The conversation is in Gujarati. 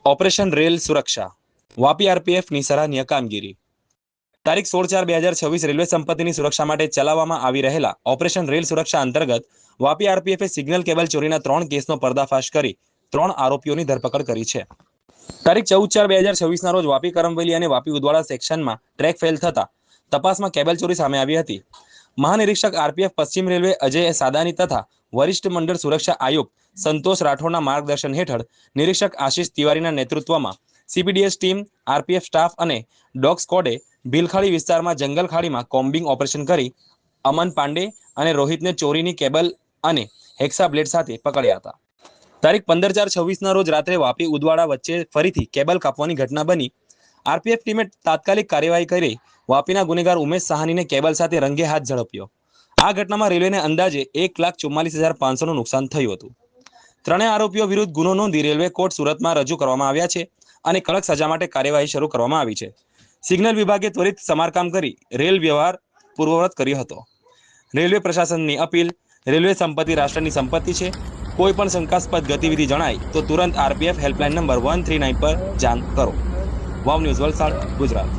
ઓપરેશન રેલ સુરક્ષા વાપી આરપીએફની સરાહનીય કામગીરી તારીખ 16/4/2026 રેલવે સંપત્તિની સુરક્ષા માટે ચલાવવામાં આવી રહેલા ઓપરેશન રેલ સુરક્ષા અંતર્ગત વાપી આરપીએફે સિગ્નલ કેબલ ચોરીના 3 કેસનો પર્દાફાશ કરી 3 આરોપીઓની ધરપકડ કરી છે। તારીખ 14/4/2026ના રોજ વાપી કરમવેલી અને વાપી ઉદવાડા સેક્શનમાં ટ્રેક ફેલ થતા તપાસમાં કેબલ ચોરી સામે આવી હતી। મહાનિરીક્ષક આરપીએફ પશ્ચિમ રેલવે અજય સાદાની તથા વરિષ્ઠ મંડળ સુરક્ષા આયુક્ત સંતોષ રાઠોડના માર્ગદર્શન હેઠળ નિરીક્ષક આશિષ તિવારીના નેતૃત્વમાં સીપીડીએસ ટીમ, આરપીએફ સ્ટાફ અને ડોગ સ્ક્વોડે ભીલખાડી વિસ્તારમાં જંગલ ખાડીમાં કોમ્બિંગ ઓપરેશન કરી અમન પાંડે અને રોહિતને ચોરીની કેબલ અને હેક્સા બ્લેડ સાથે પકડ્યા હતા। તારીખ 15/4/26ના રોજ રાત્રે વાપી ઉદવાડા વચ્ચે ફરીથી કેબલ કાપવાની ઘટના બની। આરપીએફ ટીમે તાત્કાલિક કાર્યવાહી કરી વાપીના ગુનેગાર ઉમેશ સાહાનીને કેબલ સાથે રંગે હાથ ઝડપ્યો। આ ઘટનામાં રેલવેને અંદાજે 1,44,500નું નુકસાન થયું હતું। ત્રણેય આરોપીઓ વિરુદ્ધ ગુનો નોંધી રેલવે કોર્ટ સુરતમાં રજૂ કરવામાં આવ્યા છે અને કડક સજા માટે કાર્યવાહી શરૂ કરવામાં આવી છે। સિગ્નલ વિભાગે ત્વરિત સમારકામ કરી રેલ વ્યવહાર પૂર્વવત કર્યો હતો। રેલવે પ્રશાસનની અપીલ: રેલવે સંપત્તિ રાષ્ટ્રની સંપત્તિ છે। કોઈ પણ શંકાસ્પદ ગતિવિધિ જણાય તો તુરંત આરપીએફ હેલ્પલાઇન નંબર 139 પર જાણ કરો। વાવ ન્યૂઝ વલસાડ, ગુજરાત।